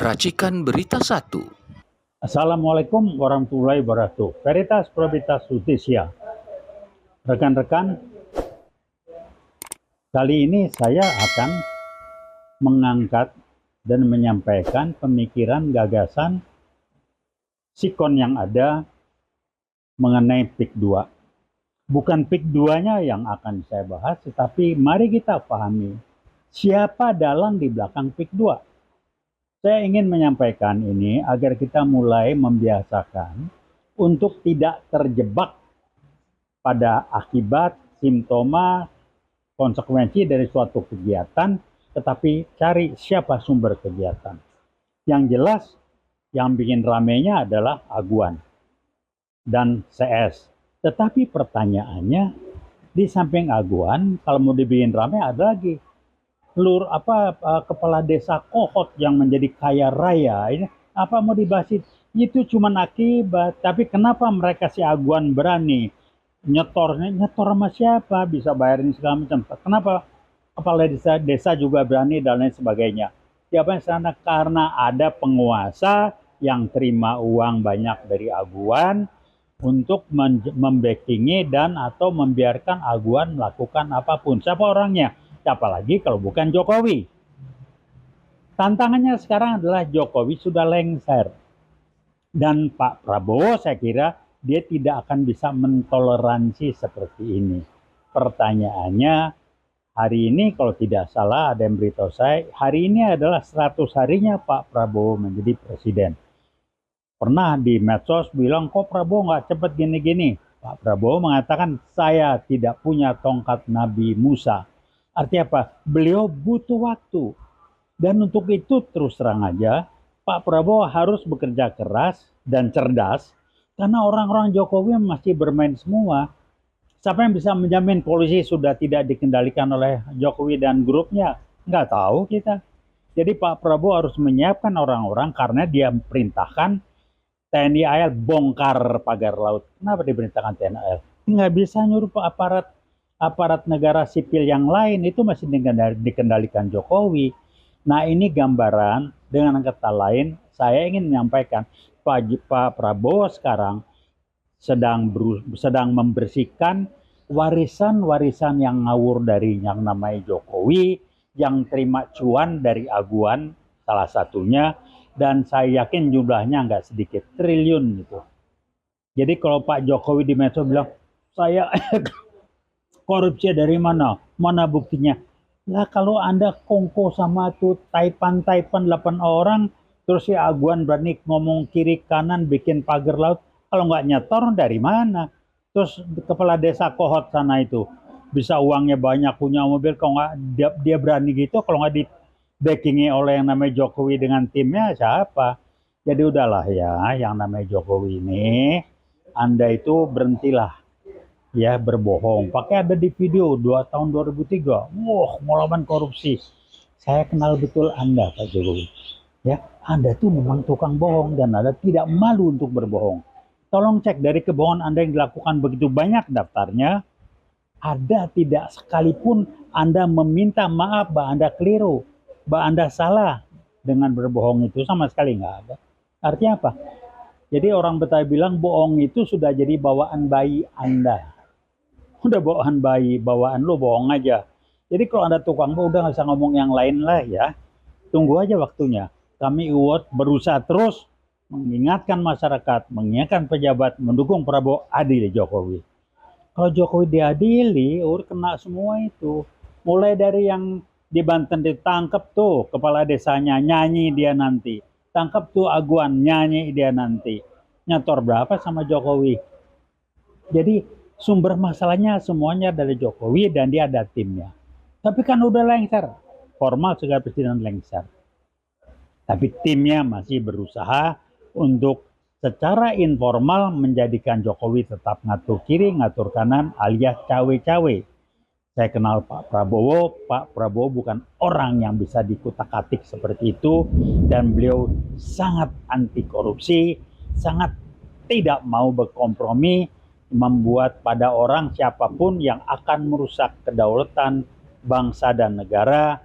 Racikan Berita 1. Assalamualaikum warahmatullahi wabarakatuh. Veritas Probitas Justisia. Rekan-rekan, kali ini saya akan mengangkat dan menyampaikan pemikiran gagasan sikon yang ada mengenai PIK 2. Bukan PIK 2-nya yang akan saya bahas, tetapi mari kita pahami siapa dalang di belakang PIK 2. Saya ingin menyampaikan ini agar kita mulai membiasakan untuk tidak terjebak pada akibat, simptoma, konsekuensi dari suatu kegiatan, tetapi cari siapa sumber kegiatan. Yang jelas, yang bikin ramenya adalah aguan dan CS. Tetapi pertanyaannya, di samping aguan, kalau mau dibikin rame ada lagi kepala desa kohot yang menjadi kaya raya. Ini apa mau dibahas? Itu cuma akibat. Tapi kenapa mereka si aguan berani nyetor sama siapa, bisa bayarin segala macam? Kenapa kepala desa juga berani dan lain sebagainya? Siapa yang sana? Karena ada penguasa yang terima uang banyak dari aguan untuk membackingi dan atau membiarkan aguan melakukan apapun. Siapa orangnya? Apalagi kalau bukan Jokowi. Tantangannya sekarang adalah Jokowi sudah lengser. Dan Pak Prabowo saya kira dia tidak akan bisa mentoleransi seperti ini. Pertanyaannya, hari ini kalau tidak salah ada yang beritahu saya, hari ini adalah 100 harinya Pak Prabowo menjadi presiden. Pernah di medsos bilang, kok Prabowo nggak cepat gini-gini. Pak Prabowo mengatakan, saya tidak punya tongkat Nabi Musa. Artinya apa? Beliau butuh waktu. Dan untuk itu terus terang aja, Pak Prabowo harus bekerja keras dan cerdas. Karena orang-orang Jokowi masih bermain semua. Siapa yang bisa menjamin polisi sudah tidak dikendalikan oleh Jokowi dan grupnya? Nggak tahu kita. Jadi Pak Prabowo harus menyiapkan orang-orang karena dia perintahkan TNI AL bongkar pagar laut. Kenapa diperintahkan TNI AL? Nggak bisa nyuruh aparat negara sipil yang lain, itu masih dikendalikan Jokowi. Nah, ini gambaran. Dengan kata lain, saya ingin menyampaikan Pak Prabowo sekarang sedang membersihkan warisan-warisan yang ngawur dari yang namanya Jokowi, yang terima cuan dari aguan salah satunya, dan saya yakin jumlahnya nggak sedikit, triliun gitu. Jadi kalau Pak Jokowi di medsos bilang, saya korupsi dari mana? Mana buktinya? Lah kalau Anda kongko sama tuh taipan 8 orang, terus si aguan berani ngomong kiri kanan bikin pagar laut, kalau nggak nyetor dari mana? Terus kepala desa kohot sana itu bisa uangnya banyak, punya mobil, kalau nggak dia berani gitu, kalau nggak di backingi oleh yang namanya Jokowi dengan timnya, siapa? Jadi udahlah ya, yang namanya Jokowi ini, Anda itu berhentilah ya berbohong. Pakai ada di video tahun 2003. Wah, melawan korupsi. Saya kenal betul Anda, Pak Jokowi. Ya, Anda tuh memang tukang bohong dan Anda tidak malu untuk berbohong. Tolong cek dari kebohongan Anda yang dilakukan begitu banyak daftarnya, ada tidak sekalipun Anda meminta maaf bahwa Anda keliru, bahwa Anda salah dengan berbohong itu, sama sekali nggak ada. Artinya apa? Jadi orang Betawi bilang bohong itu sudah jadi bawaan bayi Anda. Udah bawaan bayi, bawaan lu bohong aja. Jadi kalau Anda tukang bohong, udah nggak usah ngomong yang lain lah ya. Tunggu aja waktunya. Kami UWOT berusaha terus mengingatkan masyarakat, mengingatkan pejabat, mendukung Prabowo adil Jokowi. Kalau Jokowi diadili, kena semua itu. Mulai dari yang di Banten ditangkap tuh kepala desanya, nyanyi dia nanti. Tangkap tuh aguan, nyanyi dia nanti. Nyetor berapa sama Jokowi? Jadi sumber masalahnya semuanya dari Jokowi dan dia ada timnya. Tapi kan udah lengser. Formal segala presiden lengser. Tapi timnya masih berusaha untuk secara informal menjadikan Jokowi tetap ngatur kiri, ngatur kanan alias cawe-cawe. Saya kenal Pak Prabowo bukan orang yang bisa dikutak-atik seperti itu, dan beliau sangat anti korupsi, sangat tidak mau berkompromi, membuat pada orang siapapun yang akan merusak kedaulatan bangsa dan negara,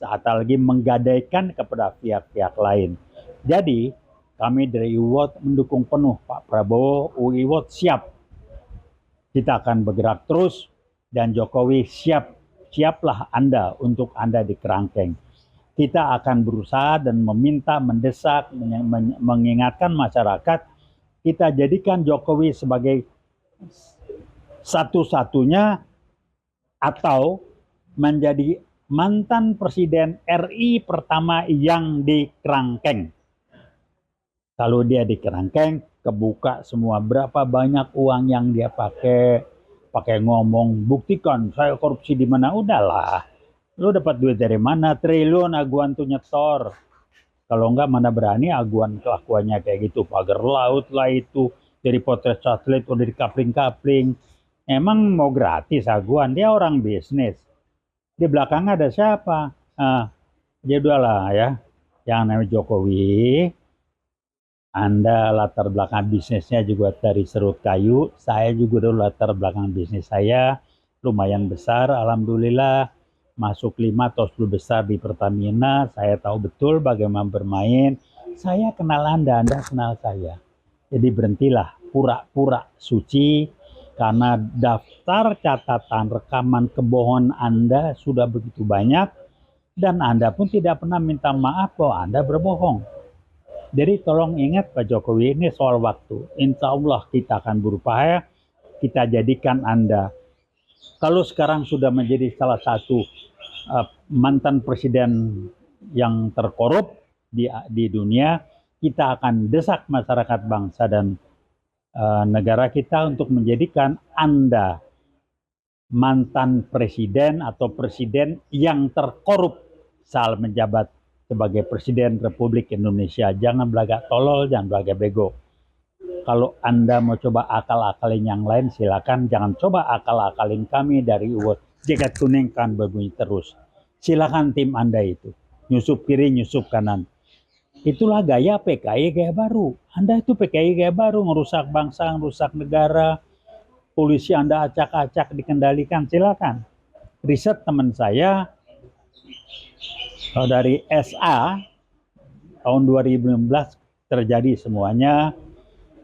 saat lagi menggadaikan kepada pihak-pihak lain. Jadi kami dari UIWOT mendukung penuh Pak Prabowo. UIWOT siap, kita akan bergerak terus, dan Jokowi siaplah Anda untuk Anda di kerangkeng. Kita akan berusaha dan meminta, mendesak, mengingatkan masyarakat, kita jadikan Jokowi sebagai satu-satunya atau menjadi mantan presiden RI pertama yang di kerangkeng. Kalau dia di kerangkeng, kebuka semua berapa banyak uang yang dia pakai ngomong, buktikan saya korupsi di mana, udahlah. Lu dapat duit dari mana? Triliun aguan tuh nyetor. Kalau enggak mana berani aguan kelakuannya kayak gitu. Pagar laut lah itu, dari potret satelit udah dikapling-kapling. Emang mau gratis aguan? Dia orang bisnis. Di belakang ada siapa? Dia udahlah ya. Yang namanya Jokowi, Anda latar belakang bisnisnya juga dari serut kayu. Saya juga dulu latar belakang bisnis saya lumayan besar, alhamdulillah. Masuk 5 atau 10 besar di Pertamina. Saya tahu betul bagaimana bermain. Saya kenal Anda kenal saya. Jadi berhentilah pura-pura suci, karena daftar catatan rekaman kebohongan Anda sudah begitu banyak, dan Anda pun tidak pernah minta maaf bahwa Anda berbohong. Jadi tolong ingat Pak Jokowi, ini soal waktu. Insya Allah kita akan berupaya, kita jadikan Anda, kalau sekarang sudah menjadi salah satu mantan presiden yang terkorup di dunia, kita akan desak masyarakat bangsa dan negara kita untuk menjadikan Anda mantan presiden atau presiden yang terkorup saat menjabat sebagai Presiden Republik Indonesia. Jangan belagak tolol, jangan belagak bego. Kalau Anda mau coba akal-akalin yang lain, silakan. Jangan coba akal-akalin kami dari UIWOT. Jagat kuning kan berbunyi terus. Silakan tim Anda itu. Nyusup kiri, nyusup kanan. Itulah gaya PKI, gaya baru. Anda itu PKI gaya baru, ngerusak bangsa, ngerusak negara. Polisi Anda acak-acak dikendalikan, silakan. Riset teman saya, dari SA tahun 2016 terjadi semuanya,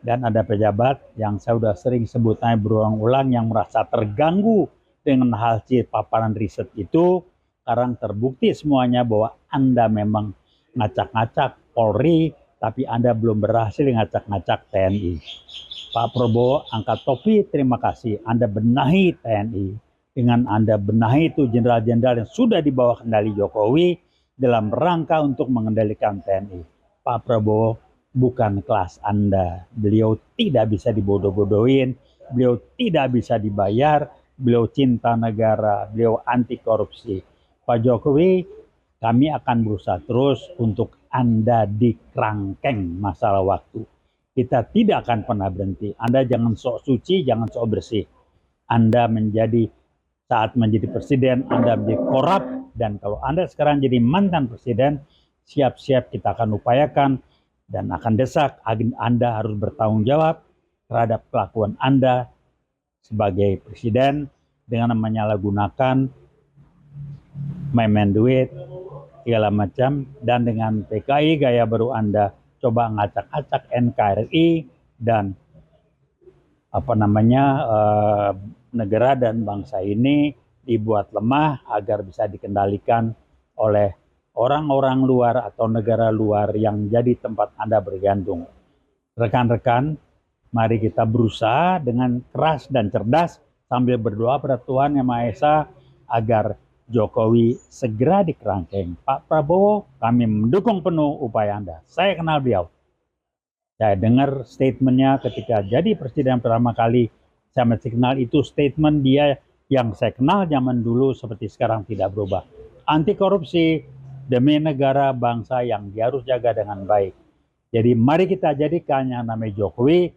dan ada pejabat yang saya sudah sering sebutnya berulang-ulang yang merasa terganggu dengan hasil paparan riset itu. Sekarang terbukti semuanya bahwa Anda memang ngacak-ngacak Polri, tapi Anda belum berhasil ngacak-ngacak TNI. Pak Prabowo angkat topi, terima kasih. Anda benahi TNI. Dengan Anda benahi itu jenderal-jenderal yang sudah di bawah kendali Jokowi dalam rangka untuk mengendalikan TNI. Pak Prabowo bukan kelas Anda. Beliau tidak bisa dibodoh-bodohin. Beliau tidak bisa dibayar. Beliau cinta negara. Beliau anti korupsi. Pak Jokowi, kami akan berusaha terus untuk Anda di kerangkeng masalah waktu. Kita tidak akan pernah berhenti. Anda jangan sok suci, jangan sok bersih. Anda saat menjadi presiden, Anda menjadi korup. Dan kalau Anda sekarang jadi mantan presiden, siap-siap kita akan upayakan dan akan desak Anda harus bertanggung jawab terhadap kelakuan Anda sebagai presiden dengan menyalahgunakan main duit segala macam, dan dengan PKI gaya baru Anda coba ngacak-acak NKRI dan negara dan bangsa ini dibuat lemah agar bisa dikendalikan oleh orang-orang luar atau negara luar yang jadi tempat Anda bergantung. Rekan-rekan, mari kita berusaha dengan keras dan cerdas sambil berdoa pada Tuhan Yang Maha Esa agar Jokowi segera dikerangkeng. Pak Prabowo, kami mendukung penuh upaya Anda. Saya kenal beliau. Saya dengar statementnya ketika jadi presiden pertama kali. Saya masih kenal itu statement dia yang saya kenal zaman dulu seperti sekarang tidak berubah. Anti korupsi demi negara bangsa yang dia harus jaga dengan baik. Jadi mari kita jadikan yang namanya Jokowi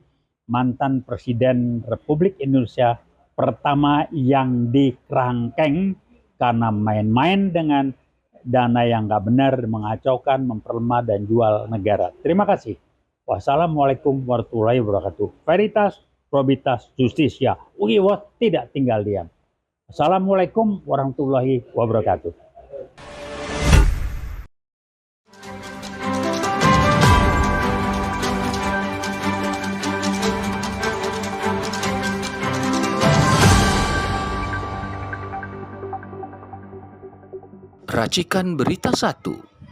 mantan presiden Republik Indonesia pertama yang dikerangkeng karena main-main dengan dana yang nggak benar, mengacaukan, memperlemah, dan jual negara. Terima kasih. Wassalamualaikum warahmatullahi wabarakatuh. Veritas, probitas, justisia. UIWOT tidak tinggal diam. Assalamualaikum warahmatullahi wabarakatuh. Racikan Berita 1.